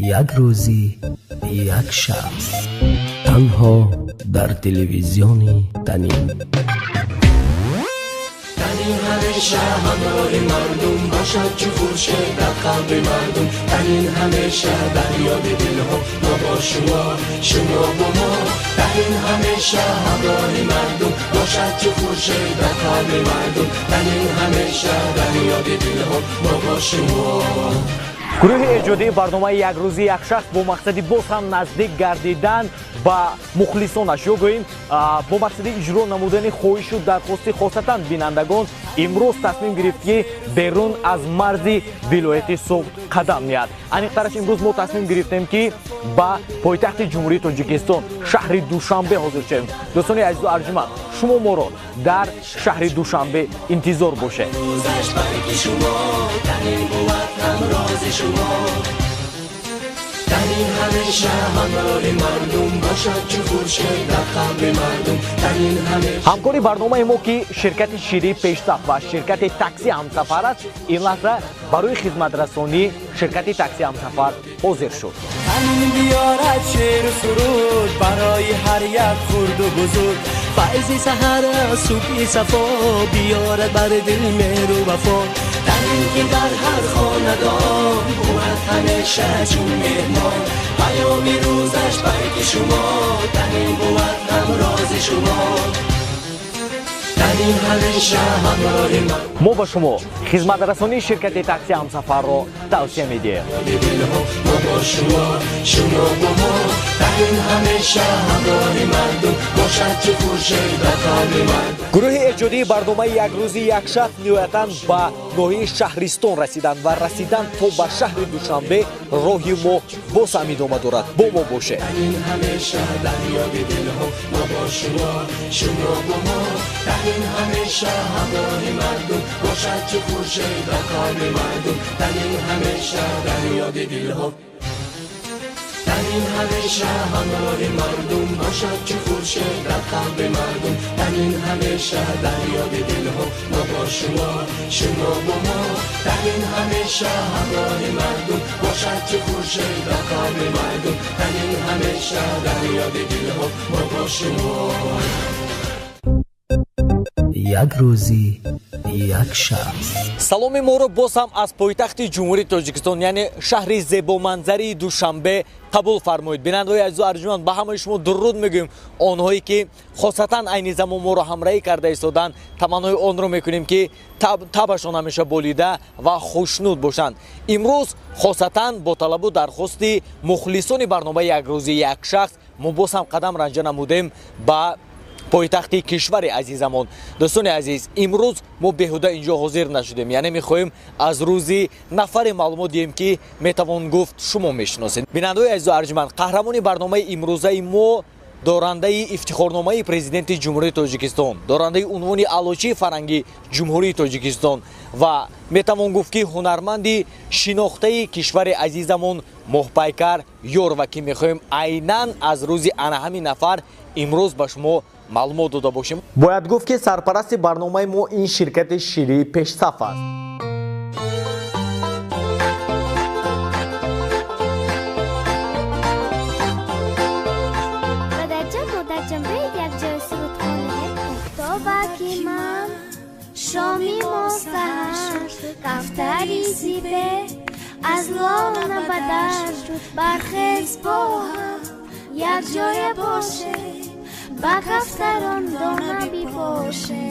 یک روزی یک شخص تنها در تلویزیونی تنین همیشه همراه مردم باشد چه خورشید در قلب مردم تنین همیشه در یاد دلها ما با شما با ما تنین همیشه همراه مردم باشد چه خورشید در قلب مردم تنین همیشه در یاد دلها ما با شما. گروه ایجادی برنامه یک روزی یک شخص با مقصد باز هم نزدیک گردیدن با مخلصانش یا گوییم با مقصد اجرا نمودن خواهش و درخواست خاصتا بینندگان امروز تصمیم گرفت که بیرون از مرز ولایت سوخت قدم میاد. انیقترش امروز ما تصمیم گرفتیم که با پایتخت جمهوری تاجیکستان شهر دوشنبه حاضر شویم. دوستان عزیز و ارجمند شما ما را در شهر دوشنبه انتظار باشه. تنین همیشه همراه مردم باشد چه خورشید در قلب مردم تنین همیشه. همکاری برنامه ما که شرکت شیری پیشصف و شرکت تاکسی همسفر است این لحظه برای خدمت رسانی شرکت تاکسی همسفر حاضر شد. تنین بیارد شعر سرود برای هر یک خرد و بزرگ فیض سحر صبح صفا بیارد بر دل مهر و وفا تنین که در هر خاندان بود همیشه چون مهمان پیام روزش برگ شما تنین بود همراز شما تنین همیشه همراه من. ما با شما خدمت رسانی شرکت تاکسی همسفر را توصیه می‌دهیم. ما با شما با ما تنین همیشه همراه مردم باشد چه خورشید در قلب مردم. گروه ایجادی برنامه یک روزی یک شخص نهایتاً با ناحیه شهرستان رسیدند و رسیدن تا به شهر دوشنبه راهی ما باز هم ادامه دارد. با ما باشه. تنین همیشه در یاد دلها ما با شما با ما تنین همیشه همراه مردم باشد چه خورشید در قلب مردم تنین همیشه در یاد دلها تنین همیشه همراه مردم باشد چه خورشید در قلب مردم تنین همیشه در یاد دلها ما با شما با ما تنین همیشه همراه مردم باشد چه خورشید در قلب مردم تنین همیشه در یاد دلها ما با شما. یک روزی یک شخص. سلام ما رو باز هم از پایتخت جمهوری تاجیکستان یعنی شهر زیبامنظری دوشنبه قبول فرمایید. بینندگان عزیز و ارجمند به همه شما درود میگیم. آنهایی که خاصتا عین زمان ما رو همراهی کرده ایستادند تمنای آن رو میکنیم که تبشان همیشه بالیده و خوشنود باشند. امروز خاصتا با طلب و درخواست مخلصان برنامه یک روزی یک شخص ما باز هم قدم رنجه نمودیم با پایتخت کشور عزیزمون. دوستان عزیز امروز ما بهوده اینجا حاضر نشدیم یعنی میخوایم از روزی نفر معلومات دیم که میتوان گفت شما میشناسید. بینندگان عزیز و ارجمند قهرمان برنامه امروزه ما دارنده افتخارنامه پرزیدنت جمهوری تاجیکستان دارنده عنوان علوچه فرنگی جمهوری تاجیکستان و میتوان گفت که هنرمندی شناخته کشور عزیزمون محپیکر یور و که میخوایم عیناً از روزی انا همین نفر امروز به شما معلومات داده باشیم. باید گفت که سرپرست برنامه ما این شرکت شیری پیشصف است. مدرجم برید یک جای سرودخانه افتابکی من شامی ما سهر کفتری زیبه از لانه بدر برخیز با هم یک جای باشه با کفتران دانه بی باشه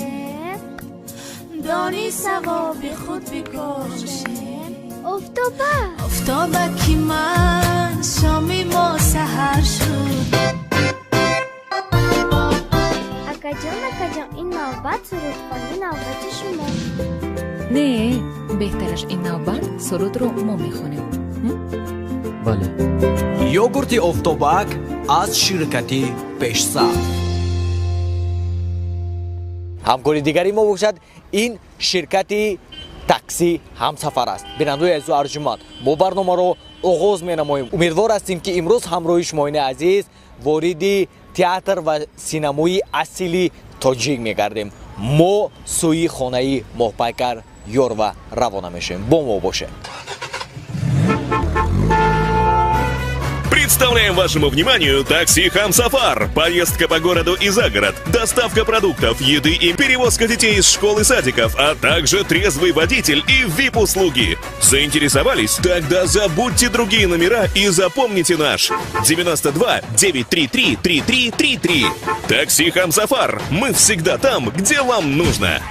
دانی ثوابی خود بکاشه افتابکی من شامی ما سهر شد. اکا جان این نوبت سرودخوانی نوبت شما نه بهترش این نوبت سرود رو ما میخونیم. بله. یوگورت افتابک از شرکت پیشصف. همکاری دیگری ما باشد این شرکت تاکسی همسفر است. بینندگان عزیز و ارجمند ما برنامه رو آغاز می‌نماییم. امیدوار هستیم که امروز همراه شما عزیز وارد تئاتر و سینمای اصلی تاجیک می‌گردیم. ما سوی خانه محپیکر یور و روانه میشیم. با ما باشه. Представляем вашему вниманию такси «Хамсафар». Поездка по городу и за город, доставка продуктов, еды и перевозка детей из школ и садиков, а также трезвый водитель и VIP-услуги. Заинтересовались? Тогда забудьте другие номера и запомните наш 92 933 3333. Такси «Хамсафар». Мы всегда там, где вам нужно.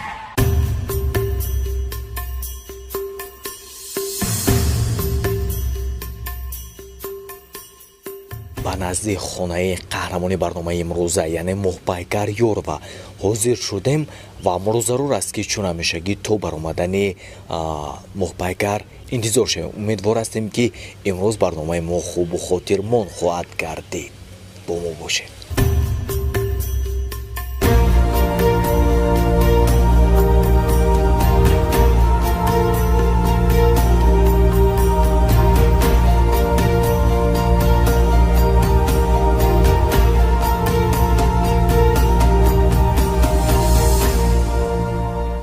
ба назди хонаи қаҳрамони барномаи имрӯза яъне моҳпайкар Ёрова ҳозир шудем ва маро зарур аст ки чун ҳамешагӣ то баромадани моҳпайкар интизор шавем. Умедвор ҳастем ки имрӯз барномаи мо хубу хотирмон хоҳад гардид. бо мо бошед.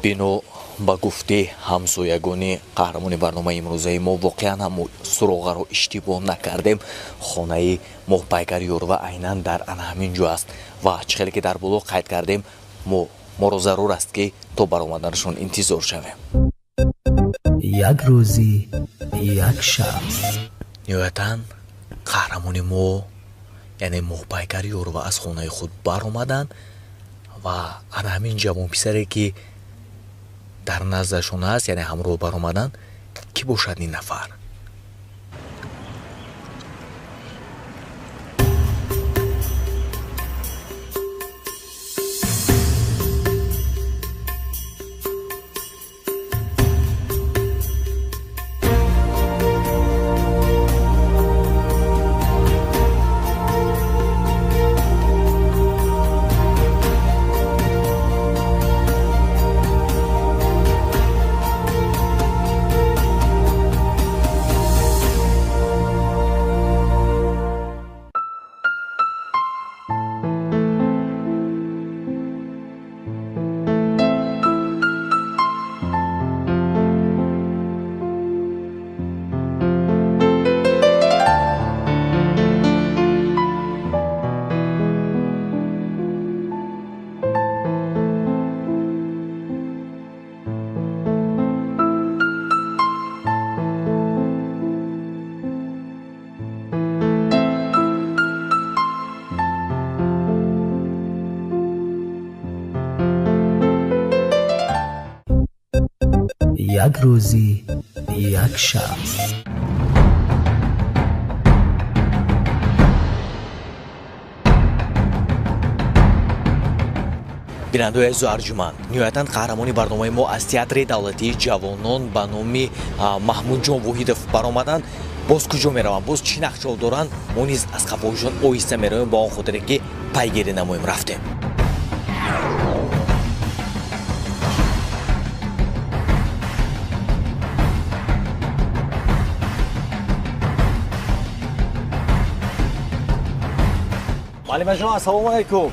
бино ба гуфти ҳамсоягони қаҳрамони барномаи имрӯзаи мо воқеан ҳам суроғаро иштибоҳ накардем. хонаи моҳпайкари Ёрова айнан дар ана ҳамин ҷо аст ва чӣ хеле ки дар боло қайд кардем моро зарур аст ки то баромаданашон интизор шавем. як рӯзи як шахс. ниҳоятан қаҳрамони мо яъне моҳпайкари Ёрова аз хонаи худ баромаданд ва ана ҳамин ҷавонписаре ки дар наздашон аст яъне ҳамроҳ баромаданд. кӣ бошад ин нафар? یک روزی یک شخص. бинандаои азизу арҷуманд, ниҳоятан қаҳрамони барномаи мо аз театри давлатии ҷавонон ба номи Маҳмудҷон Воҳидов баромаданд. боз куҷо мераванд? боз чӣ нақшҳо доранд? мо низ аз қафоҳишон оҳиста меравем ба он хотире ки пайгирӣ намоем. рафтем. معلم‌جان السلام علیکم.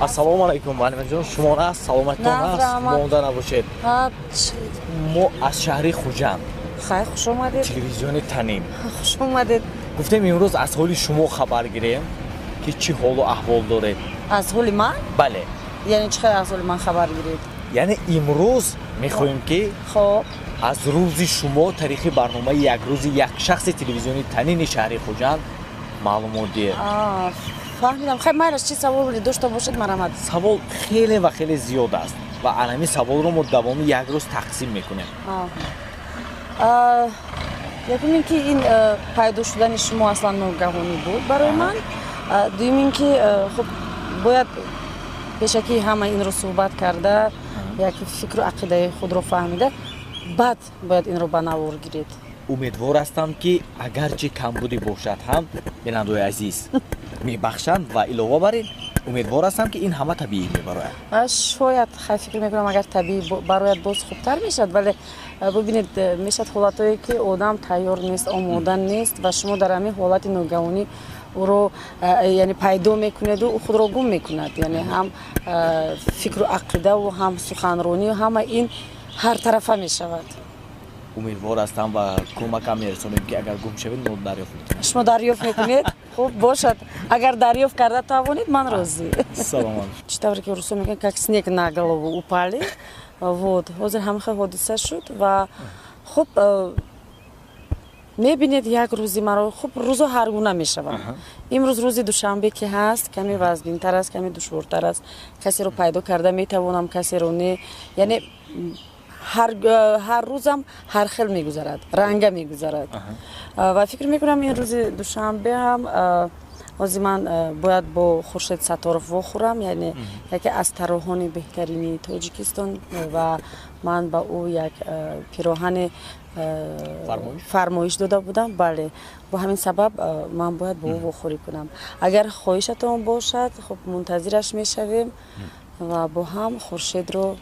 السلام علیکم معلم‌جان، شما را سلامتتان است؟ مانده نباشید. ما از شهر خوجند. خیلی خوش آمدید. تلویزیون تنیم. خوش آمدید. گفتم امروز از حال شما خبر گیریم که چی حال و احوال دارید. از حال من؟ بله. یعنی چه از حال من خبر گیرید؟ یعنی امروز می‌خواهیم که خب از روز شما تاریخ برنامه یک روز یک شخص تلویزیونی تنین شهر خوجند معلومات دهید. فهمیدم. خیلی مایلش چی سوال داشته باشید مرحمت. سوال خیلی و خیلی زیاد است و علمی سوال رو ما دوامی یک روز تقسیم میکنیم. یکم اینکه این پیدا شدن شما اصلا ناگهانی بود برای من. دوم اینکه خب باید بشکی همه این رو صحبت کرده، یکی فکر و عقیده خود رو فهمیده، بعد باید این رو به نوار گیرید. امیدوار هستم که اگرچه کمبودی باشد هم بیننده‌های عزیز میبخشند و علاوه بر این امیدوار هستم که این همه طبیعی میبراید. شاید خیلی فکر میکنم اگر طبیعی براید باز خوبتر میشد، ولی ببینید میشد حالتایی که آدم تیار نیست، آماده نیست و شما در همین حالت ناگهانی او رو یعنی پیدا میکند و خود رو گم میکند. یعنی هم فکر و عقیده و هم سخنرانی و همه این هر طرفه میشود. امیدوار هستم و کمک هم میرسونیم که اگر گم شوید نود دریافت میکنید. شما دریافت میکنید؟ خب باشد. اگر دریافت کرده توانید من راضی. Салом. Читаври ки русо мегӯянд как снег на голову упали. Вот. ҳозир ҳамаха ҳодиса шуд ва хуб мебинед як рӯзи маро хуб рӯзо ҳар гуна мешаванд. имрӯз рӯзи душанбе ки ҳаст каме вазбинтар аст, каме душвортар аст. Касеро пайдо карда метавонам, касеро не. Яъне ҳар рӯзам ҳар хел мегузарад, ранга мегузарад. ва фикр мекунам ин рӯзи душанбе ҳам ҳозир ман бояд бо Хуршед Сатторов вохӯрам, яъне яке аз тарроҳони беҳтарини Тоҷикистон ва ман ба ӯ як пироҳани фармоиш дода будам. Бале, бо ҳамин сабаб ман бояд бо ӯ вохӯрӣ кунам. Агар хоҳишатон бошад, хуб мунтазираш мешавем ва бо ҳам Хуршедро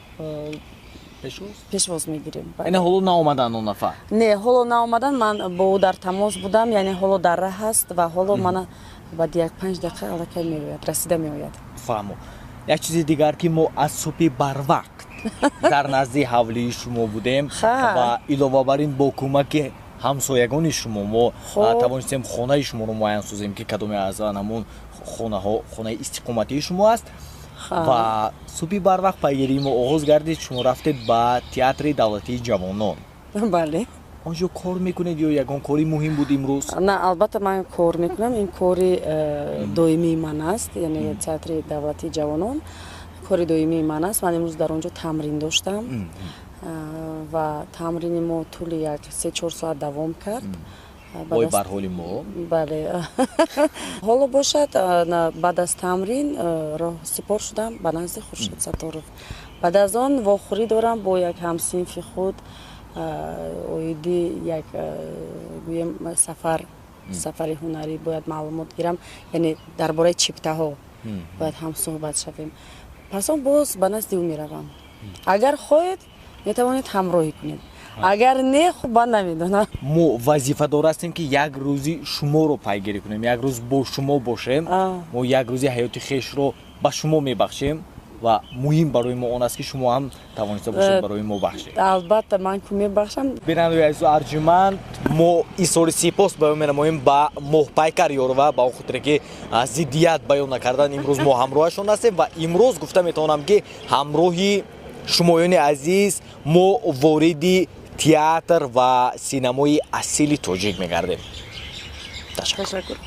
пешвоз мегирем. Яъне ҳоло наомадан он нафар? Не, ҳоло наомадан, ман бо ӯ дар тамос будам, яъне ҳоло дар раҳ аст ва ҳоло мана баъд 1-5 дақиқа аллакай меояд, расида меояд. Фаҳмо. Як чизи дигар ки мо аз субҳи барвақт дар назди ҳавлии шумо будем ва илова бар ин бо кӯмаки ҳамсоягони шумо мо тавонистем хонаи шуморо муайян созем ки кадоме аз анамон хонаи истиқоматии шумо аст. ва субҳи барвақт пайгирии мо оғоз гардид, шумо рафтед ба театри давлатии ҷавонон. Бале. онҷо кор мекунед ё ягон кори муҳим буд имрӯз? На, албатта ман кор мекунам. Ин кори доимии ман аст, яъне театри давлатии ҷавонон кори доимии ман аст. Ман имрӯз дар он ҷо тамрин доштам ва тамрини мо тӯли як 3-4 соат давом кард. бой бар ҳоли мо? Бале. ҳоло бошад, баъд аз тамрин роҳсипор шудам ба назди Хуршед Сатторов. баъд аз он вохӯрӣ дорам бо як ҳамсинфи худ оиди як гӯем сафари ҳунарӣ бояд маълумот гирам, яъне дар бораи чиптаҳо бояд ҳам суҳбат шавем. Пас он боз ба назди ӯ меравам. Агар хоҳед метавонед ҳамроҳӣ кунед, агар не хуб ман намедонам. мо вазифадор ҳастем ки як рӯзи шуморо пайгирӣ кунем, як рӯз бо шумо бошем. мо як рӯзи ҳаёти хешро ба шумо мебахшем ва муҳим барои мо он аст ки шумо ҳам тавониста бошед барои мо бахшед. Албатта ман ку мебахшам. бинандаи азизу арҷуманд, мо изҳори сипос баён менамоем ба моҳпайкар ёрова ба он хотире ки зиддият баён накардан имрӯз мо ҳамроҳашон ҳастем ва имрӯз гуфта метавонам ки ҳамроҳи шумоёни азиз мо вориди театр ва синамои асили тоҷик мегардем. Ташаккур.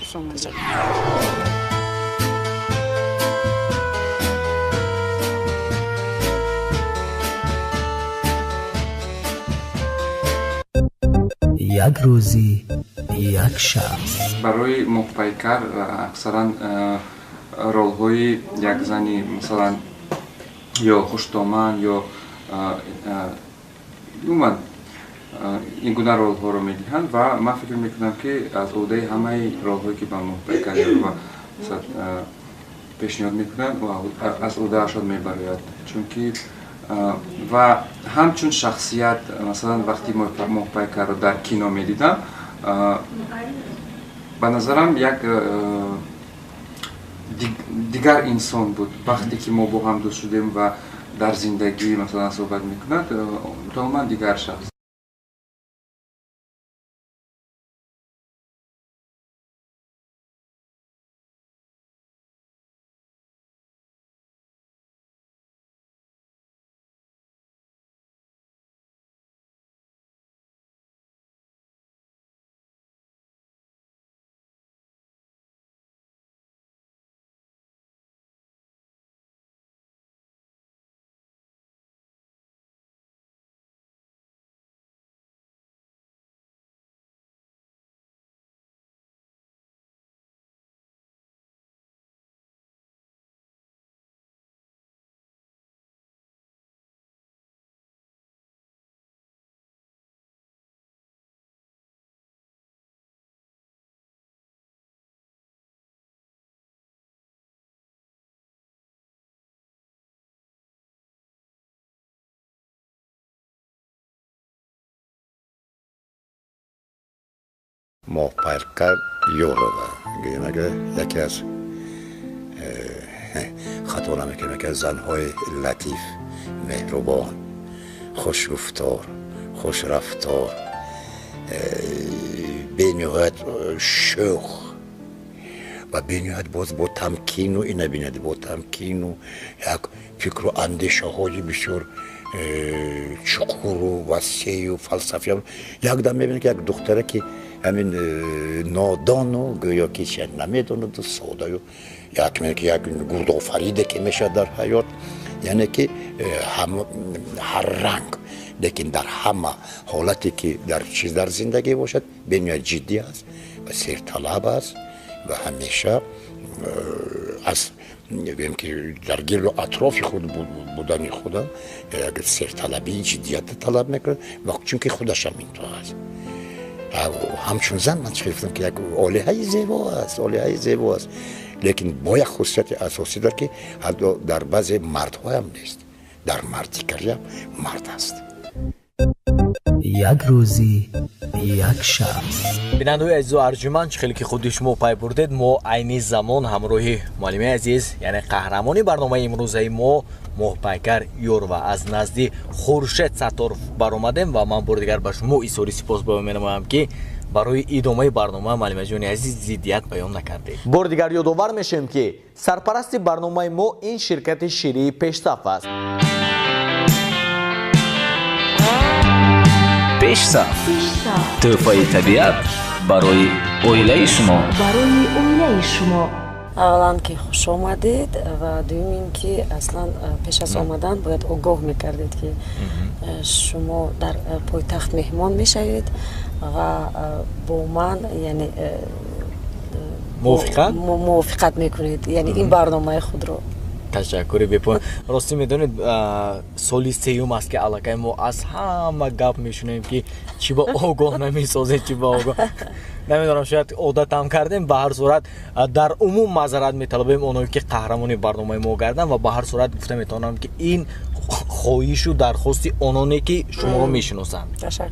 یک روزی یک شخص. برای موهپیکر اکثرا رول‌های یک زنی مثلا یا خوش‌دامن یا عموما این گونه رول‌ها رو می‌دهند و من فکر می‌کنم که از عهده همه رول‌هایی که به موهپیکر پیشنهاد می‌کنند و از عهده‌شان می‌براید، چون که و همچون شخصیت مثلا وقتی موهپیکر رو در کینو می‌دیدم به نظرم یک دیگر انسان بود. وقتی که ما با هم دوست شدیم و در زندگی مثلا صحبت می‌کند تماما دیگر شخص. موهپیکر یورова گویم یکی از خطا نمیکنه که زنهای لطیف، مهربان، خوشگفتار، خوش رفتار، به نهایت شوخ و به نهایت باز با تمکین و این بیند با تمکین و یک فکر و اندیشه های بسیار چقور و وسیع و فلسفی. یک دم میبینه که یک دختره که همین نادان و گویا که چیز نمیداند و ساده و یک میگه یک گرد آفریده که میشه در حیات، یعنی که هر رنگ لیکن در همه حالتی که در چیز در زندگی باشد بنیاد جدی است و سرطلب است و همیشه از میگم که در گرد و اطراف خود بودن خودم اگر سرطلبی جدیت طلب میکنه و چون که خودش هم اینطور است. همچون زن من گفتم که یک آلیه زیبا است، آلیه زیبا است، لیکن با یک خصوصیت اساسی داره که حتی در بعض مردها هم نیست، در مردیگری هم مرد است. یک روزی یک شب. بیننده‌های عزیز و ارجمند، خیلی که خود شما پای بردید، ما عین زمان همراهی معلم عزیز یعنی قهرمانی برنامه امروزه ما محپیکر یور و از نزدی خورشید ستار برآمدیم و من بار دیگر به شما ایسوری سپاس می‌نمایم که برای ادامه برنامه معلم جان عزیز ضدیت بیان نکردید. بار دیگر یادآور میشیم که سرپرست برنامه ما این شرکت شیری پیشصف است. پیشصف تحفه طبیعت برای اویله شما. اولا که خوش آمدید و دوم این که اصلا پیش از آمدن باید آگاه میکردید که شما در پایتخت مهمان میشوید و با من یعنی موافقت میکنید، یعنی این برنامه خود رو. تشکر بپون. راستی میدونید سالی سیوم است که علاقه ما از همه گپ میشنیم که چی با آگاه نمیسازه چی با آگاه نمیدونم، شاید عادت هم کردیم. به هر صورت در عموم معذرت میطلبیم اونایی که قهرمانی برنامه ما گردن و به هر صورت گفته میتونم که این خواهش و درخواستی اونانی که شما رو میشناسند. تشکر.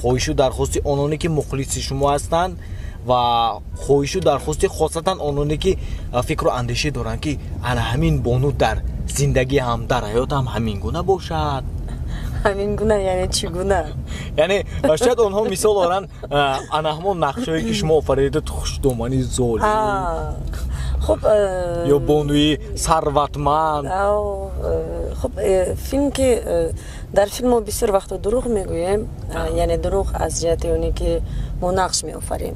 خواهش و درخواستی اونانی که مخلص شما هستند و خواهش و درخواستی خاصتا اونانی که فکر و اندیشه دارن که انا همین بانو در زندگی هم در حیات هم همین گونه باشد. همین گونه یعنی چگونه؟ یعنی شاید اونها مثال دارن انا همون نقشهایی که شما آفریدید خوشدامنی زالی، خب یا بانوی ثروتمند. خب فیلم که در فیلم ما بسیار وقتا دروغ میگوییم، یعنی دروغ از جهت اونی که ما نقش میآفریم،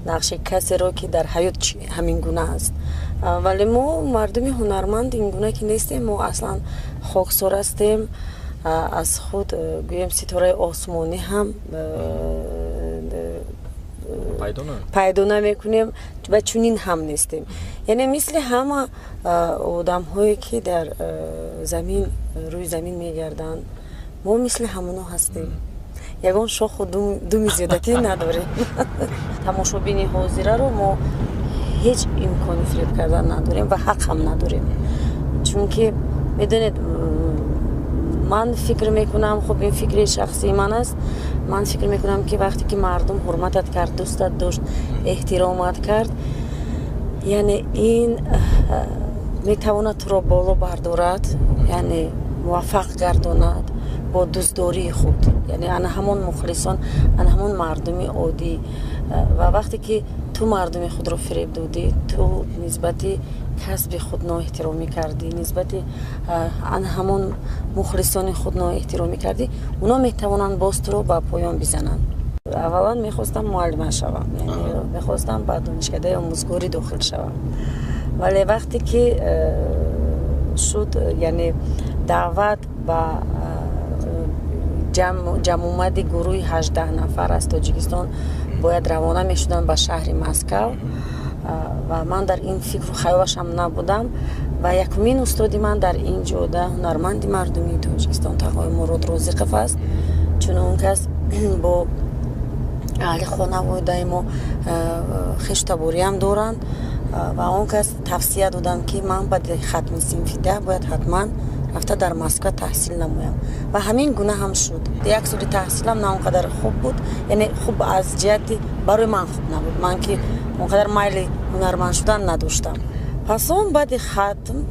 نقش کسی رو که در حیات همین گونه است، ولی ما مردم هنرمند این گونه که نیستیم. ما اصلا خاکسار هستیم، از خود گویم ستاره آسمانی هم پیدا نمیکنیم و چنین هم نیستیم. یعنی مثل همه آدم هایی که در زمین روی زمین میگردن ما مثل همونا هستیم، یگان شاخ و دوم زیادتی نداریم. تماشابین حاضره رو ما هیچ امکانی فریب کردن نداریم و حق هم نداریم، چون که میدونید من فکر میکنم، خب این فکر شخصی من است، من فکر میکنم که وقتی که مردم حرمتت کرد، دوستت داشت، احترامت کرد، یعنی این میتواند تو را بالا بردارد، یعنی موفق گرداند با دوستداری خود، یعنی انا همون مخلصان، انا همون مردمی عادی. و وقتی که تو مردم خود رو فریب دادی، تو نسبتی کسب خود نااحترامی کردی، نسبتی ان همون مخلصان خود نااحترامی کردی، اونا میتوانند باز تو رو به پایان بزنند. اولا میخواستم معلمه شوم، یعنی میخواستم به دانشکده آموزگاری داخل شوم، ولی وقتی که شد یعنی دعوت به جمع اومد گروه 18 نفر از تاجیکستان باید روانه میشدن به شهر مسکو و من در این فکر و خیالش هم نبودم و یکمین استادی من در این جاده هنرمند مردمی تاجیکستان آقای مراد رازقف است، چون اون کس با اهل خانواده ما خشتباری هم دارن و اون کس توصیه دادن که من بعد ختم صنف 10 باید حتما رفته در مسکو تحصیل نمایم و همین گونه هم شد. یک سال تحصیلم نه اونقدر خوب بود، یعنی خوب از جهت برای من خوب نبود، من که اونقدر میل هنرمند شدن نداشتم. پس اون بعد ختم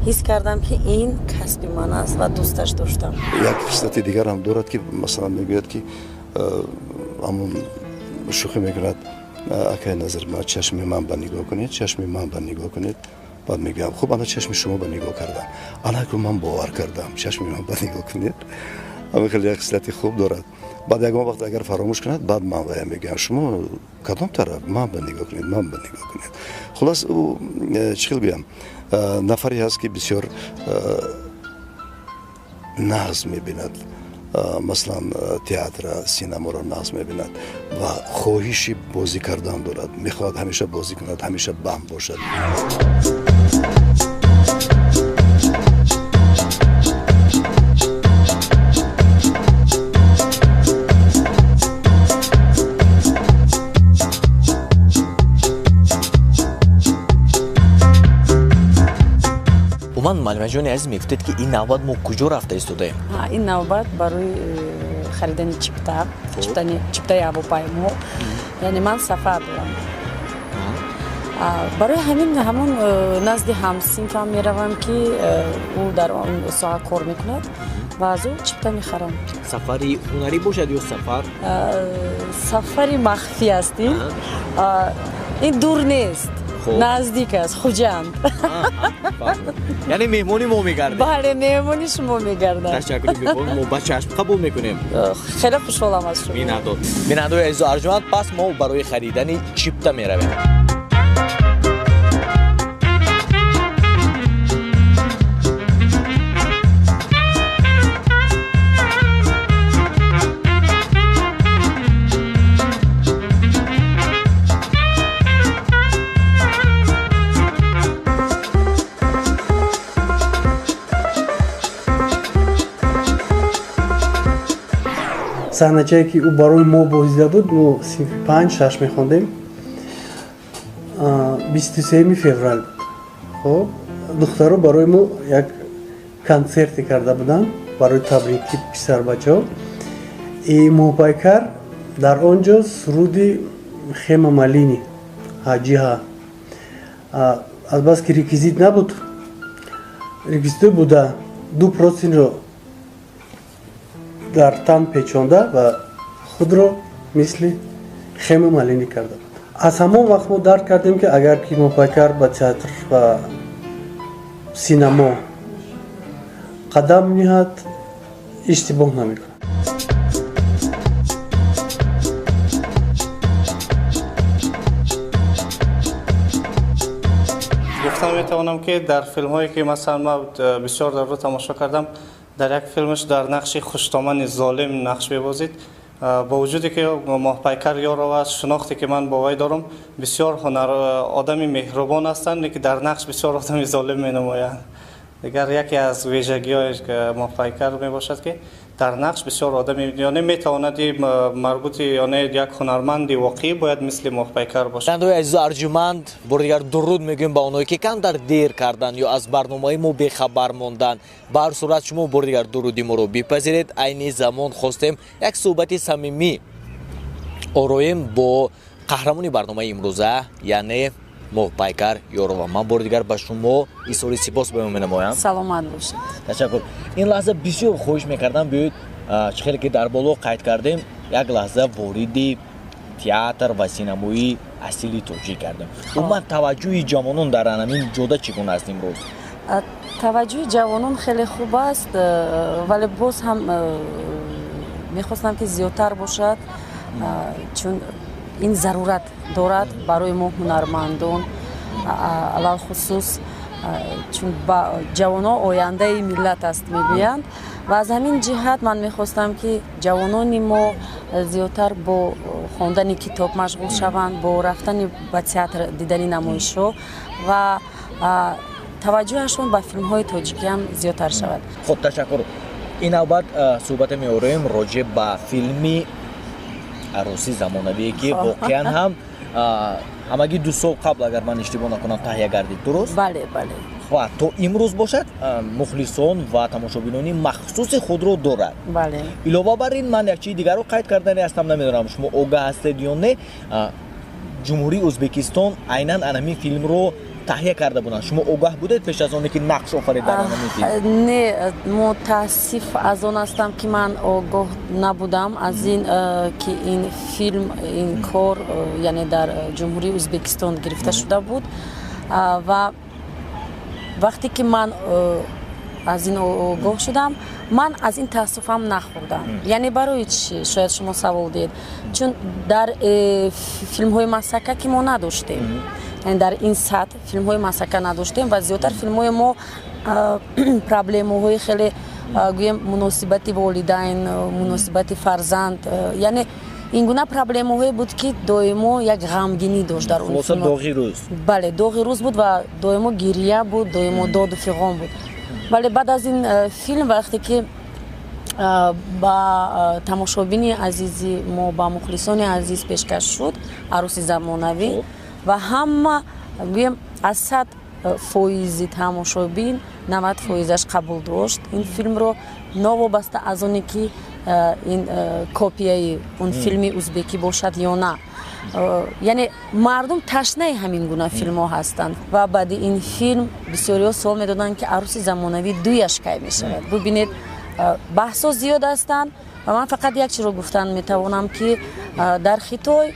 حس کردم که این کسب من است و دوستش داشتم. یک خصلت دیگر هم دارد که مثلا میگوید که همون شوخی میکند اگه نظر ما چشم من به نگاه کنید، چشم من به نگاه کنید، بعد میگم خب انا چشم شما به نگاه کردم، انا که من باور کردم چشم من به نگاه کنید. همین خیلی یک خصلت خوب دارد. بعد یک وقت اگر فراموش کند بعد من میگم شما کدام طرف من به نگاه کنید، من به نگاه کنید. خلاص او چیکار بیم نفری هست که بسیار نقض میبیند، مثلا تئاتر سینما را نقض میبیند و خواهش بازی کردن دارد، میخواد همیشه بازی کند، همیشه بم باشد. من معلومه جان عزیز میگفتید که این نوبت ما کجا رفته ایستادیم؟ این نوبت برای خریدن چیپتای هواپیما، یعنی من سفر دارم. برای همون نزد همسینفم میروم که او در اون ساعت کار میکند و از او چیپتا میخرم. سفری هنری باشد یا سفری مخفی هستی؟ این دور نیست، نزدیک است، خوجند. یعنی مهمونی ما میگردیم؟ بله مهمونی شما میگردم. تشکر میکنم، ما با چشم قبول میکنیم. خیلی خوشحالم از شما. بیننده عزیز و ارجمند، پس ما برای خریدن چیپتا میرویم. صحنه‌ای که او برای ما بازیده بود، ما 5-6 می‌خوندیم. 23 فوریه بود. خب دخترها برای ما یک کنسرتی کرده بودن برای تبریکی پسر بچه‌ها. این موپایکر در آنجا سرود خیمه مالینی حاجی ها از بس که ریکویزیت نبود، ریکویزیت بوده 2% رو در تن پیچانده و خود رو مثل خیمه مالینی کرده بود. از همون وقت ما درک کردیم که اگر که موپایکر به تئاتر و سینما قدم می‌نهد اشتباه نمی‌کنه. گفتم میتوانم که در فیلم هایی که مثلا ما بسیار در رو تماشا کردم، در یک فیلمش در نقش خوشتامن ظالم نقش ببازید. با وجودی که ماهپیکر یار و از شناختی که من با وی دارم، بسیار هنر آدمی مهربان هستند که در نقش بسیار آدمی ظالم می نمایند. دیگر یکی از ویژگی‌هایش که ماهپیکر می باشد که در نقش بسیار آدمی، یعنی میتواند مربوط یعنی یک هنرمند واقعی باید مثل ماهپیکر باشد. بیننده عزیز ارجمند، بار دیگر درود میگیم با اونایی که کم در دیر کردن یا از برنامه ما بیخبر موندن. به هر صورت شما بار دیگر درودی ما رو بپذیرید. عین زمان خواستیم یک صحبت صمیمی آرایم با قهرمان برنامه امروزه، یعنی موپایکر یارو. من بار دیگر به شما ایسوری سپاس می‌نمایم. سلامت باشید. تشکر. این لحظه بسیار خوش می‌کردم بیاید چخیلی که در بالا قید کردیم، یک لحظه وارد تئاتر و سینمایی اصیلی توجیه کردیم. من توجه جوانان در همین جوده چگونه است امروز؟ توجه جوانان خیلی خوب است، ولی باز هم می‌خواستم که زیادتر باشد، چون این ضرورت دارد برای ما هنرمندان، علال خصوص چون جوانان آینده ملت است میگویند و از همین جهت من میخواستم که جوانان ما زیادتر با خواندن کتاب مشغول شوند، با رفتن به تئاتر، دیدن نمایش‌ها و توجهشون به فیلم های تاجیکی هم زیادتر شود. خب تشکر. این نوبت صحبت می‌آوریم راجع به فیلمی عروسی زمانوی که واقعا هم همگی 2 سال قبل اگر من اشتباه نکنم تهیه گردید، درست؟ بله بله. و تو امروز باشد مخلصان و تماشابینانی مخصوص خود رو دارد. بله. علاوه بر این من یک چیز دیگر رو قید کردنی هستم، نمیدونم شما آگاه هستید یا نه. ҷумҳурии Ӯзбекистон айнан анамин филмро таҳия карда буданд. Шумо огоҳ будед пеш аз оне ки нақш офаред дар анамин филм? Не, мутаассиф аз он ҳастам ки ман огоҳ набудам аз ин ки ин филм, ин кор яъне дар ҷумҳурии Ӯзбекистон гирифта шуда буд ва вақте ки ман аз ин огоҳ шудам, ман аз ин таассуфам нахӯрдам. Яъне барои чӣ? Шояд шумо савол диҳед. Чун дар филмҳои масака ки мо надоштем. Яъне дар ин сатҳ филмҳои масака надоштем ва зиёдтар филмҳои мо проблемаҳои хеле гӯем муносибати волидайн, муносибати фарзанд, яъне ин гуна проблемаҳое буд ки доимо як ғамгинӣ дошт дар он филм. Доғи рӯз. Бале, доғи рӯз буд ва доимо гирия буд, доимо доду фиғон буд. Вале баъд аз ин филм вақте ки ба тамошобини азизи мо, ба мухлисони азиз пешкаш шуд арӯси замонавӣ ва ҳама гӯем аз 100% тамошобин 90%-аш қабул дошт ин филмро, новобаста аз оне ки ин копияи он филми узбекӣ бошад ё на. Яъне мардум ташнаи ҳамин гуна филмҳо ҳастанд ва баъди ин филм бисёриҳо суол медоданд ки арӯси замонавӣ дуяш кай мешавад. Бубинед баҳсҳо зиёд ҳастанд ва ман фақат як чизро гуфтан метавонам ки дар Хитой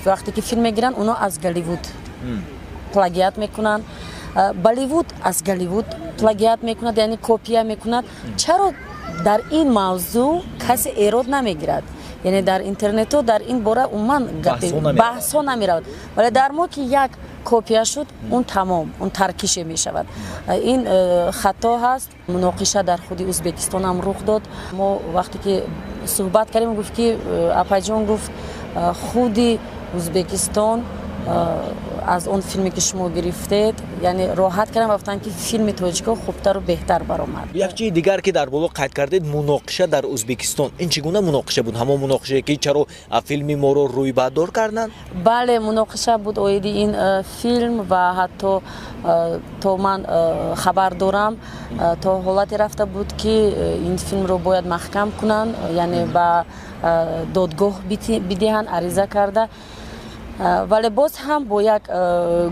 вақте ки филм мегиранд оно аз Голливуд плагиат мекунанд, Болливуд аз Голливуд плагиат мекунад, яъне копия мекунад. Чаро дар ин мавзӯъ касе эрод намегирад? Яъне дар интернетҳо дар ин бора умуман баҳсҳо намеравад. Вале дар мо ки як копия шуд, он тамом, он таркише мешавад. Ин хато ҳаст. Муноқиша дар худи Ӯзбекистон ҳам рух дод. Мо вақте ки суҳбат кардем, гуфт ки апаҷон гуфт худи Ӯзбекистон аз он филме ки шумо гирифтед, яъне роҳат кардам ва гуфтанд ки филми тоҷико хубтару беҳтар баромад. Як чизи дигар ки дар боло қайд кардед, муноқиша дар Ӯзбекистон. Ин чӣ гуна муноқиша буд? Ҳамон муноқишае ки чаро филми моро рӯйбардор карданд? Бале, муноқиша буд оиди ин филм ва ҳатто то ман хабар дорам, то ҳолате рафта буд ки ин филмро бояд маҳкам кунанд, яъне ба додгоҳ бидиҳанд ариза карда. Вале боз ҳам бо як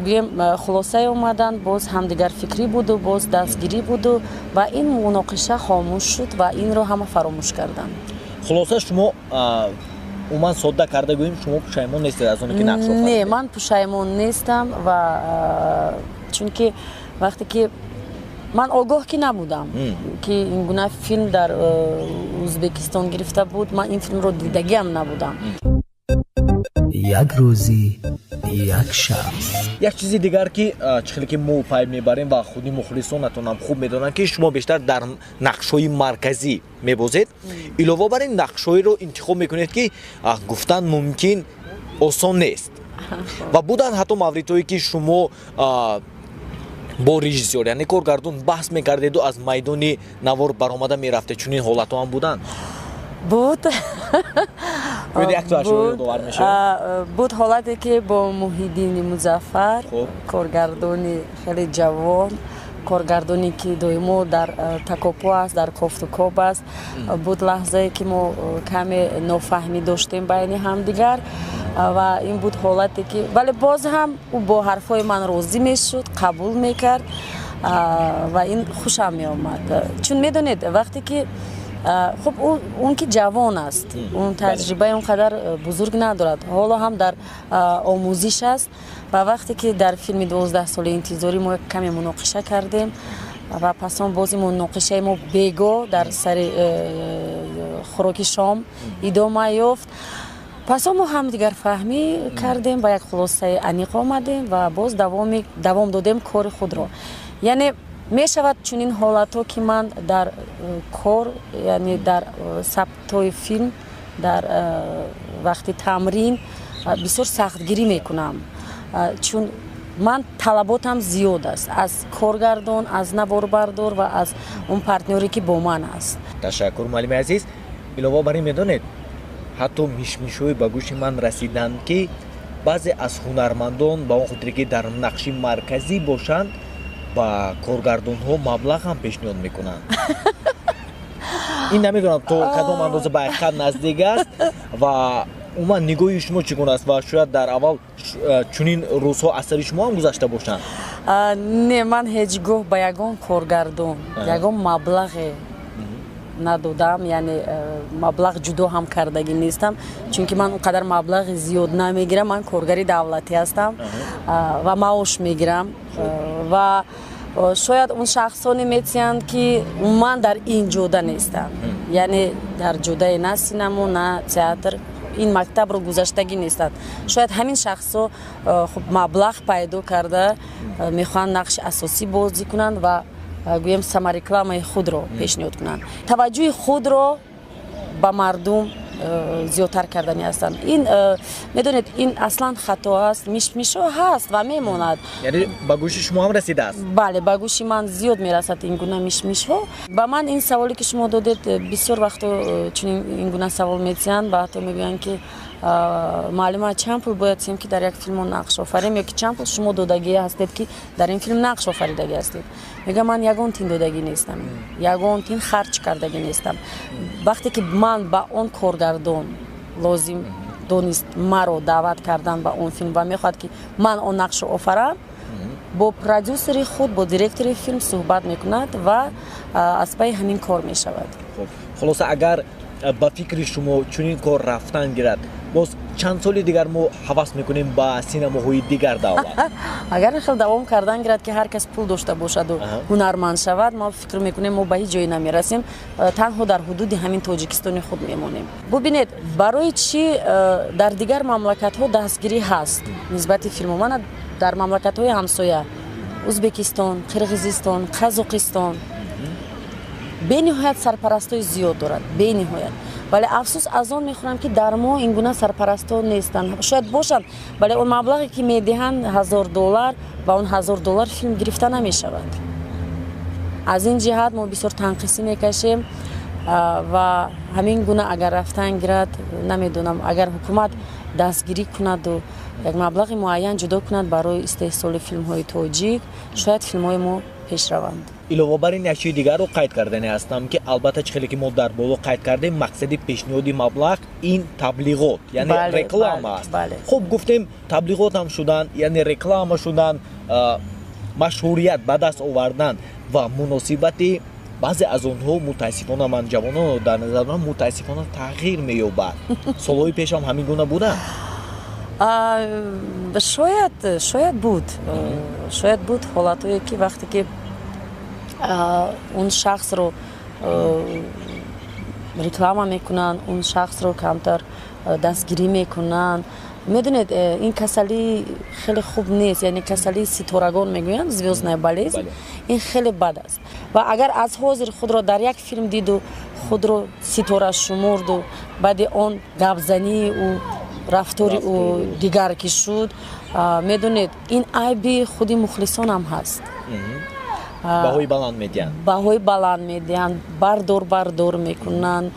гӯем хулосае омаданд, боз ҳамдигар фикрӣ буду, боз дастгирӣ буду ва ин муноқиша хомӯш шуд ва инро ҳама фаромӯш карданд. Хулоса шумо умуман содда карда гӯем шумо пушаймон нестед аз оне ки нақш офардед? Не, ман пушаймон нестам ва чунки вақте ки ман огоҳ ки набудам ки ин гуна филм дар Ӯзбекистон гирифта буд, ман ин филмро дидагиам набудам. як рӯзи як шаб. Як чизи дигар ки чӣ хеле ки мо пай мебарем ва худи мухлисонатон ҳам хуб медонанд ки шумо бештар дар нақшҳои марказӣ мебозед. Илова бар ин нақшҳоеро интихоб мекунед ки гуфтан мумкин осон нест. Ва буданд ҳатто мавридҳое ки шумо бо режиссёр, яъне коргардон баҳс мекардеду аз майдони навор баромада мерафтед. Чунин ҳолатҳо ҳам буданд? Буд. Буд ҳолате ки бо Муҳиддини Музаффар, коргардони хеле ҷавон, коргардоне ки доимо дар такопо аст, дар кофтукоб аст. Буд лаҳзае ки мо каме нофаҳмӣ доштем байни ҳамдигар ва ин буд ҳолате ки вале боз ҳам ӯ бо ҳарфҳои ман розӣ мешуд, қабул мекард ва ин хушам меомад. Чун медонед вақте ки хуб он ки ҷавон аст, он таҷрибаи он қадар бузург надорад, ҳоло ҳам дар омӯзиш аст ва вақте ки дар филми 12 соли интизорӣ мо каме муноқиша кардем ва пасон бози муноқишаи мо бегоҳ дар сари хӯроки шом идома ёфт. Пасон мо ҳамдигар фаҳмӣ кардем, ба як хулосаи аниқ омадем ва боз давом додем кори худро. Яъне мешавад чунин ҳолатҳо ки ман дар кор, яъне дар сабтҳои филм, дар вақти тамрин бисёр сахтгирӣ мекунам, чун ман талаботам зиёд аст аз коргардон, аз наворбардор ва аз он партнёре ки бо ман аст. Ташаккур муаллими азиз. Илова бар ин медонед, ҳатто мишмишҳои ба гӯши ман расиданд ки баъзе аз ҳунармандон ба он хотире ки дар нақши марказӣ бошанд ба коргардонҳо маблағ ҳам пешниҳод мекунанд. Ин намедонам то кадом андоза ба ҳақиқат наздик аст ва عموما نگاه شما چگونه است و شاید در اول چنین روزها از سر شما هم گذشته باشند؟ نه، من هیچ گاه با یگان کارگردان یگان مبلغ ندادم، یعنی مبلغ جدا هم کردگی نیستم، چون که من اونقدر مبلغ زیاد نمیگیرم. من کارگری دولتی هستم و معاش میگیرم و شاید اون شخصانی میتونند که من در این جوده نیستم، یعنی در جوده نه سینما نه تئاتر این مکتب رو گذاشتگی نیستند. شاید همین شخصا خب مبلغ پیدا کرده میخوان نقش اساسی بازی کنند و گویم سما رکلام خود رو پیشنهاد کنند. توجه خود رو به مردم زیادتر کردنی هستند. این میدونید این اصلا خطا است، میشو هست و میماند. یعنی به گوش شما هم رسیده است؟ بله، به گوش من زیاد میرسد این گونه میشو. با من این سوالی که شما دادید بسیار وقت چون این گونه سوال میتین با تو میگن که معلومه چند پول باید که در یک فیلم نقش آفریم یا که چند پول شما دادگی هستید که در این فیلم نقش آفریدگی هستید. میگم من یگان تین دادگی نیستم، یگان تین خرج کردگی نیستم. وقتی که من با اون کارگردان لازم دونست مرا دعوت کردن با اون فیلم و میخواد که من اون نقش آفرم، با پرودوسر خود با دیرکتور فیلم صحبت میکند و از پای همین کار میشود. خلاصه اگر با فکر شما چنین کار رفتن گیرد، باز چند سال دیگر ما حواس میکنیم با سینماهای دیگر دعوت. اگر خیلی دوام کردن گیرد که هر کس پول داشته باشد و هنرمند شود، ما فکر میکنیم ما به هیچ جایی نمیرسیم، تنها در حدود همین تاجیکستان خود میمونیم. ببینید برای چی در دیگر مملکت ها دستگیری هست نسبت فیلم من در مملکت های همسایه ازبکستان، قرقیزستان، قزاقستان به نهایت سرپرستای زیاد دارد، به نهایت. ولی افسوس از آن میخورم که در ما این گونه سرپرستا نیستند. شاید باشند ولی اون مبلغی که میدهند $1000 و اون $1000 فیلم گرفته نمیشود. از این جهت ما بسیار تنقیسی میکشیم و همین گونه اگر رفتن گیرد، نمیدونم اگر حکومت دستگیری کند و یک مبلغ معین جدا کند برای استحصال فیلم های تاجیک، شاید فیلم های ما پیش روند. علاوه بر این اشیاء دیگر رو قید کردنی هستم که البته چه خیلی که ما در بالا قید کردیم مقصد پیشنهادی مبلغ این تبلیغات یعنی رکلام است. خب گفتیم تبلیغات هم شدن، یعنی رکلام شدن، مشهوریت به دست آوردن و مناسبتی بعضی از آنها متاسفانه من جوانان در نظر دارم متاسفانه تغییر می‌یابد. سالهای پیش هم همین گونه بودن. شاید بود حالتایی که وقتی که اون شخص رو رکلام میکنن، اون شخص رو کمتر دستگیری میکنن. میدونید این کسلی خیلی خوب نیست، یعنی کسلی ستارگان میگوین زویزنای بالیزم، این خیلی بد است. و اگر از حاضر خود را در یک فیلم دید و خود رو ستاره شمرد و بعد اون گپزنی و رفتاری و دیگر که شد، میدونید این عیبی خودی مخلصان هم هست. بهای بلند میدین، بردار میکنن،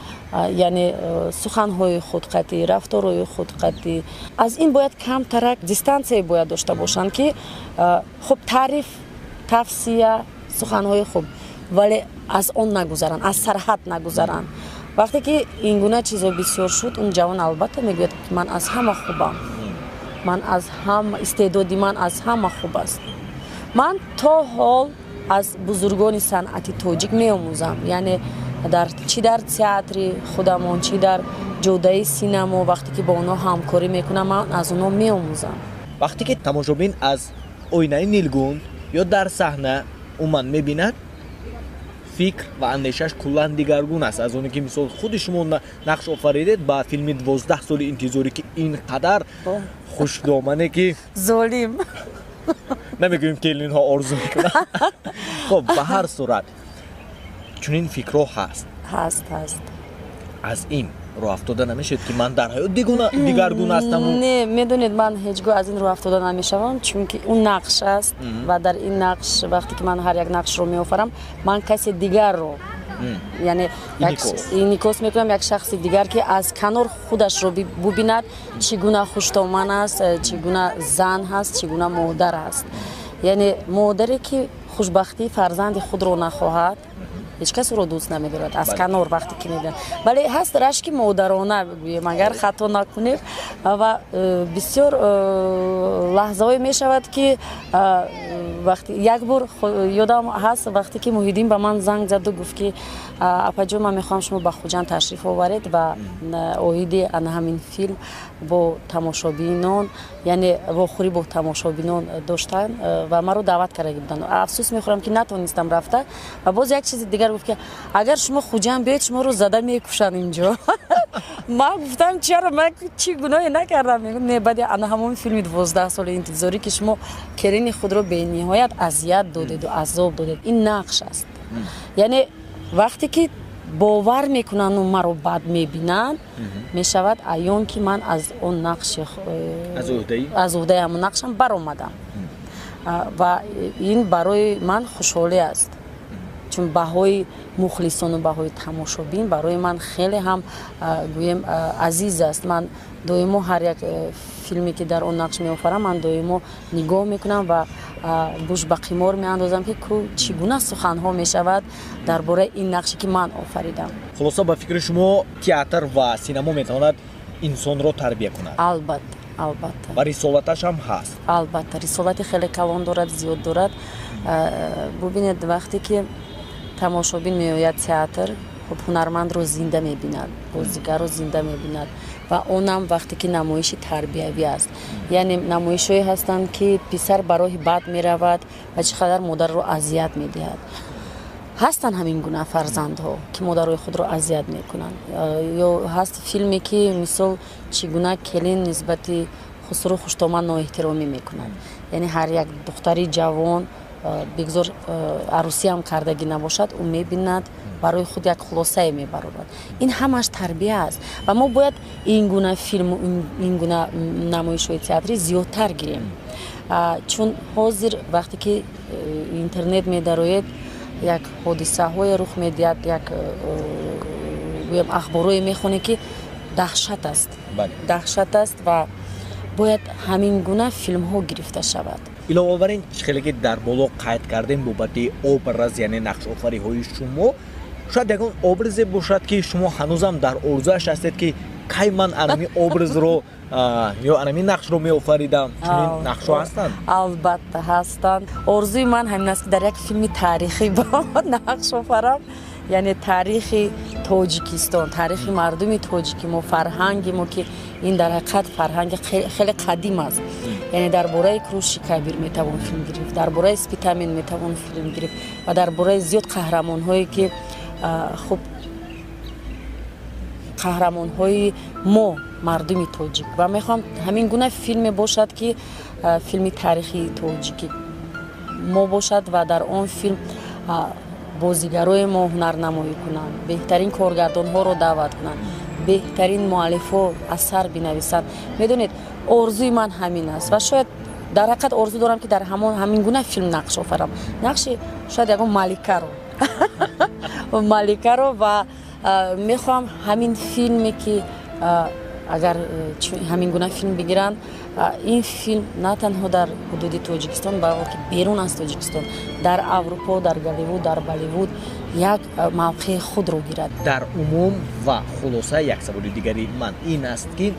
یعنی سخنهای خودقطعی، رفتارهای خودقطعی. از این باید کم ترک دیستانسی باید داشته باشن که خب تعریف، تفسیه، سخنهای خوب، ولی از اون نگذارن، از سرحد نگذارن. وقتی که این گونه چیزا بسیار شد، اون جوان البته میگوید که من از همه خوبم، من از هم استعدادی من از همه خوب است. من تا حال از بزرگان صنعت تاجیک میآموزم، یعنی چی در تئاتر خودمون، چی در جوده سینما، وقتی که با اونا همکاری میکنم من از اونا میآموزم. وقتی که تماشابین از آینه نیلگون یا در صحنه اومن میبیند، فکر و اندیشش کلا دیگرگون است از اونی که مثال خود شما نقش آفریدید با فیلم 12 سال انتظاری که اینقدر خوشدامنه که ظالم نمیگویم که اینها آرزو میکنن. خب به هر صورت چنین فکرها هست. از این رو افتاده نمیشد که من در حیات دیگرگون هستم؟ نه، میدونید من هیچگاه از این رو افتاده نمیشم، چون که اون نقش است و در این نقش وقتی که من هر یک نقش رو میآفرم من کسی دیگر رو یعنی اینیکوس میکنم، یک شخص دیگر که از کنار خودش رو ببیند چگونه خوش‌طامن است، چگونه زن هست، چگونه مادر است. یعنی مادری که خوشبختی فرزند خود رو نخواهد هیچ کس او رو دوست نمی‌دارد از کنار وقتی که می‌بینه ولی هست رشک مادرانه بگویم اگر خطا نکنیم و بسیار لحظه‌ای می‌شود که وقتی یک بار یادم هست وقتی که محیدین به من زنگ زد و گفت که اپاجون من می‌خوام شما به خوجان تشریف آورید و اوهیدی ان همین فیلم با تماشابینان یعنی واخوری با تماشابینان داشتن و ما رو دعوت کرده بودن افسوس می‌خورم که نتونستم رفته و باز یک چیز دیگر گفت که اگر شما خوجان بیاید شما رو زده می‌کشن اینجا ما گفتم چرا من چی گناهی نکردم میگم نه بعد ان همون فیلم 12 سال انتظاری که شما کرین خود رو به نهایت اذیت دادید و عذاب دادید این نقش است یعنی وقتی که باور میکنن و مرا بد میبینن میشود عیان که من از اون نقش از عهده همون نقشم برآمدم و این برای من خوشحالی است چون بهای مخلصان و بهای تماشابین برای من خیلی هم گویم عزیز است من دویمو هر یک فیلمی که در اون نقش می‌آفرم من دویمو نگاه میکنم و گوش به قمار میاندازم که چگونه سخن‌ها میشود درباره این نقشی که من آفریدم. خلاصه با فکر شما تئاتر و سینما میتواند انسان رو تربیت کند؟ البته و رسالتش هم هست. البته رسالت خیلی کلان دارد زیاد دارد. ببینید وقتی که تماشابین میآید تئاتر خب هنرمند رو زنده می‌بیند بازیگر رو زنده می‌بیند و اونم وقتی که نمایش تربیوی است یعنی نمایش‌هایی هستند که پسر برای بد می‌رود و چقدر مادر رو اذیت می‌دهد هستند همین گونه فرزندها که مادرای خود رو اذیت می‌کنند یا هست فیلمی که مثلا چگونه کلین نسبت خسرو خوشتومن نااحترامی می‌کنند یعنی هر یک دختری جوان بگذار عروسی هم کردگی نباشد او می‌بیند برای خود یک خلاصه می‌برد این همش تربیت است و ما باید این گونه فیلم و این گونه نمایش‌های تئاتری زیادتر گیریم چون حاضر وقتی که اینترنت می‌دراید یک حادثه‌های رخ می‌دهد یک اخبارایی می‌خونی که دهشت است دهشت است و باید همین گونه فیلم‌ها گرفته شود علاوه بر این خیلی که در بالا قید کردیم بابت ابراز یعنی نقش آفری‌های شما شاید یکون ابرازی باشد که شما هنوزم در آرزوش هستید که کی من انمی ابراز رو یا انمی نقش رو می آفریدم چون این نقش ها هستند البته هستند آرزوی من همین است که در یک فیلم تاریخی با نقش آفرم یعنی تاریخ تاجیکستان تاریخ مردم تاجیک ما فرهنگ ما که این در حقیقت فرهنگ خیلی قدیم است یعنی درباره کروش کبیر میتوان فیلم گرفت درباره اسپیتامین میتوان فیلم گرفت و درباره زیاد قهرمان هایی که خب قهرمان های ما مردم تاجیک و میخوام همین گونه فیلم باشد که فیلم تاریخی تاجیکی ما باشد و در آن فیلم بازیگرای ما هنرنمایی کنند بهترین کارگردان ها رو دعوت کنند بهترین مؤلف ها اثر بنویسند میدونید آرزوی من همین است و شاید در حقیقت آرزو دارم که در همین گونه فیلم نقش آفرم نقش شاید یکم ملکه رو و میخوام همین فیلمی که اگر همین گونه فیلم بگیرن این فیلم نه تنها در حدود تاجیکستان بلکه بیرون از تاجیکستان در اروپا در گالیوود در بالیوود یک موقع خود رو گیرد در عموم و خلاصه یک سوال دیگری من این است که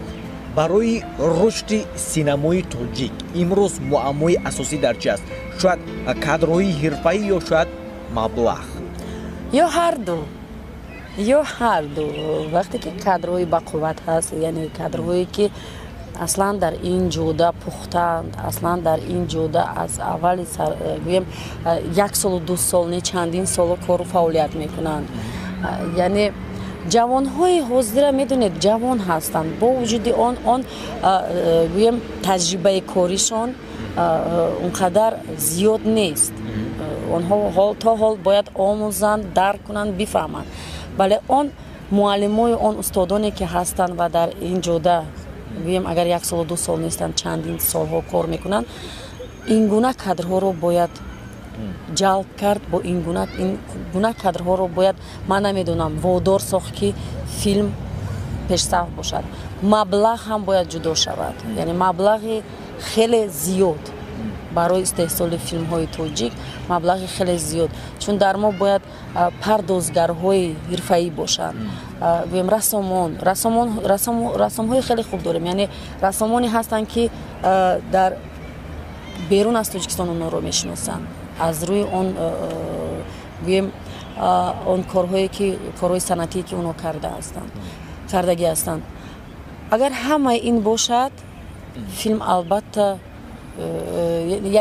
برای رشد سینمای تاجیک امروز معمای اساسی در چی است شاید کادرهای حرفه‌ای یا شاید مبلغ یا هر دو وقتی که کادرهای با قوت هست یعنی کادرهایی که اصلا در این جوده پختند اصلا در این جوده از اول گویم 1 سال و 2 سال نه چندین سال کار و فعالیت میکنند یعنی جوانهای حاضر میدونید جوان هستند با وجود آن گویم تجربه کاریشان اونقدر زیاد نیست آنها تا حال باید آموزند درک کنند بفهمند ولی آن معلمای آن استادانی که هستند و در این جوده بگیم اگر 1 سال و 2 سال نیستند چندین سالها کار میکنند این گونه کادرها رو باید جلب کرد با این گونه کادرها رو باید من نمیدونم وادار ساخت که فیلم پیشرفت باشد مبلغ هم باید جدا شود یعنی مبلغ خیلی زیاد барои истеҳсоли филмҳои тоҷик маблағи хеле зиёд, чун дар мо бояд пардозгарҳои ҳирфаӣ бошанд, гӯем рассомҳои хеле хуб дорем, яъне рассомоне ҳастанд ки дар берун аз Тоҷикистон онҳоро мешиносанд аз рӯи он гӯем он корҳои санъатие ки онҳо кардаги ҳастанд. Агар ҳамаи ин бошад, филм албатта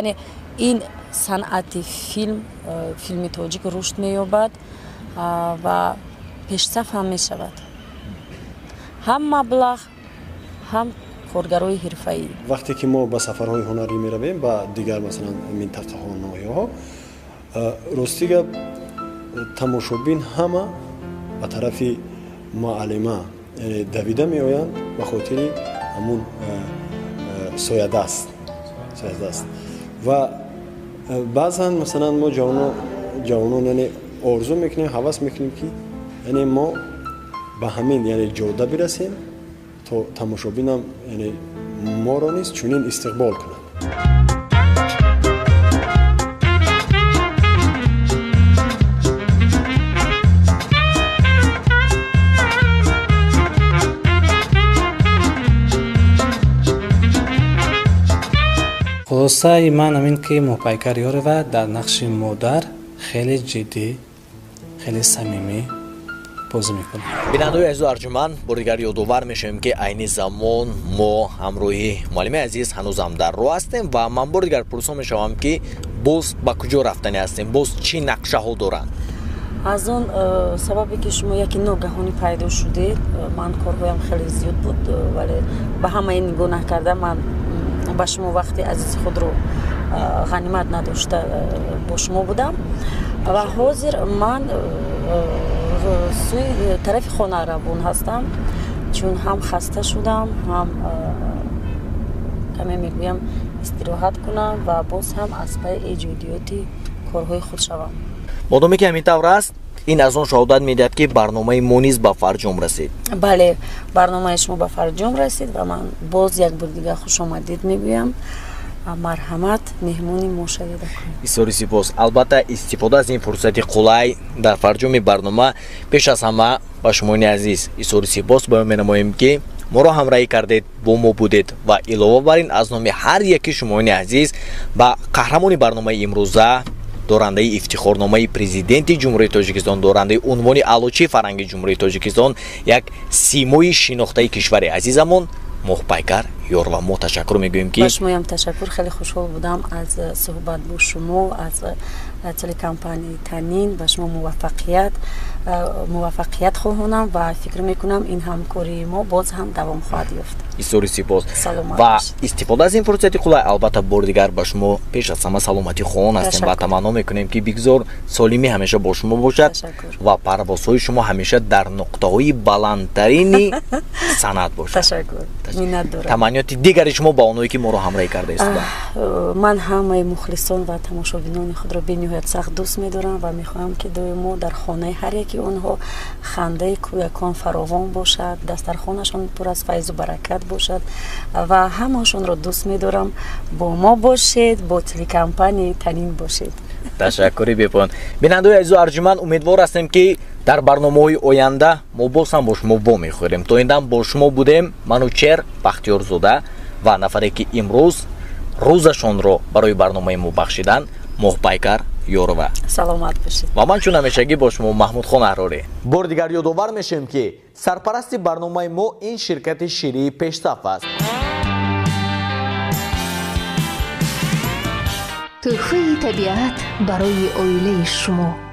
яъне ин санъати филми тоҷик рушд меёбад ва пешсаф ҳам мешавад, ҳам маблағ, ҳам коргарои ҳирфаӣ. вақте ки мо ба сафарҳои ҳунарӣ меравем ба дигар масалан минтақаҳо, ноҳияҳо, рости гап тамошобин ҳама ба тарафи муаллима давида меоянд ба хотири ҳамун соядаст ва баъзан масалан мо ҷавонон яъне орзу мекунем, ҳавас мекунем ки яъне мо ба ҳамин яъне ҷода бирасем то тамошобинам яъне моро низ чунин истиқбол кунад. хулосаи ман амин ки Моҳпайкар Ёрова дар нақши модар хеле ҷиддӣ, хеле самимӣ бозӣ мекунад. бинандаҳои азизу арҷуманд, бори дигар ёдовар мешавем ки айни замон мо ҳамроҳи муаллимаи азиз ҳанӯзам дар роҳ ҳастем ва ман бори дигар пурсо мешавам ки боз ба куҷо рафтанӣ ҳастем, боз чӣ нақшаҳо доранд? аз он сабабе ки шумо яке ногаҳонӣ пайдо шудед, ман корҳоям хеле зиёд буд, вале ба ҳамаи нигоҳ накарда ман ба шумо вақти азизи худро ғанимат надошта бо шумо будам ва ҳозир ман сӯи тарафи хона равон ҳастам, чун ҳам хаста шудам, ҳам каме мегӯям истироҳат кунам ва боз ҳам аз пай эҷодиёти корҳои худ шавам. модоме ки ҳамин тавр аст, ин аз он шаҳодат медиҳад ки барномаи мо низ ба фарҷом расид. бале, барномаи шумо ба фарҷом расид ва ман боз як бор дигар хушомадид мегӯям. марҳамат, меҳмони мо шавида кунед. бисёри сипос. Албатта истифода аз ин фурсати қулай дар фарҷоми барнома, пеш аз ҳама ба шумони азиз бисёри сипос баён менамоем ки моро ҳамроҳӣ кардед, бо мо будед ва илова бар ин аз номи ҳар яки шумони азиз ба қаҳрамони барномаи имрӯза, дорандаи ифтихорномаи президенти ҷумҳурияти Тоҷикистон, дорандаи унвони аълочи фарҳанги ҷумҳурияти Тоҷикистон, як симои шинохтаи кишвари азизамон Моҳпайкар Ёрова, мо ташаккур мегӯем ки ба шумоям ташаккур, хеле хушҳол будам аз суҳбат бо шумо, аз телекомпанияи Танин. Ба шумо муваффақият хоҳонам ва фикр мекунам ин ҳамкории мо боз ҳам давом хоҳад ёфт. бисёри сипос ва истифода аз ин фурсати қулай, албатта бори дигар ба шумо пеш аз ҳама саломатӣ хоҳон ҳастем ва таманно мекунем ки бигзор солимӣ ҳамеша бо шумо бошад ва парвозҳои шумо ҳамеша дар нуқтаҳои баландтарини санъат бошад. Ташаккур, миннат дорам. таманниёти дигари шумо ба онҳое ки моро ҳамроҳӣ кардааст? ман ҳамаи мухлисон ва тамошобинони худро бениҳоят сахт дӯст медорам ва мехоҳам ки доимо дар хонаи ҳар яки онҳо хандаи кӯякон фаровон бошад, дастархонашон пур аз файзу баракат бошад ва ҳамаашонро дӯст медорам. Бо мо бошед, бо телекомпанияи Танин бошед. ташаккури бепоён. бинандаҳои азизу арҷуманд, умедвор ҳастем ки дар барномаҳои оянда мо боз ҳам бо шумо вомехӯрем. То индам бо шумо будем ману чер Бахтиёрзода ва нафаре ки имрӯз рӯзашонро барои барномаи мо бахшидан, Моҳпайкар Ёрова. Саломат бошед. ва ман чун ҳамешагӣ бо шумо Маҳмудхон Аҳрорӣ. бор дигар ёдовар мешавем ки сарпарасти барномаи мо ин ширкати ширии Пешсаф аст. тӯҳфаи табиат барои оилаи шумо.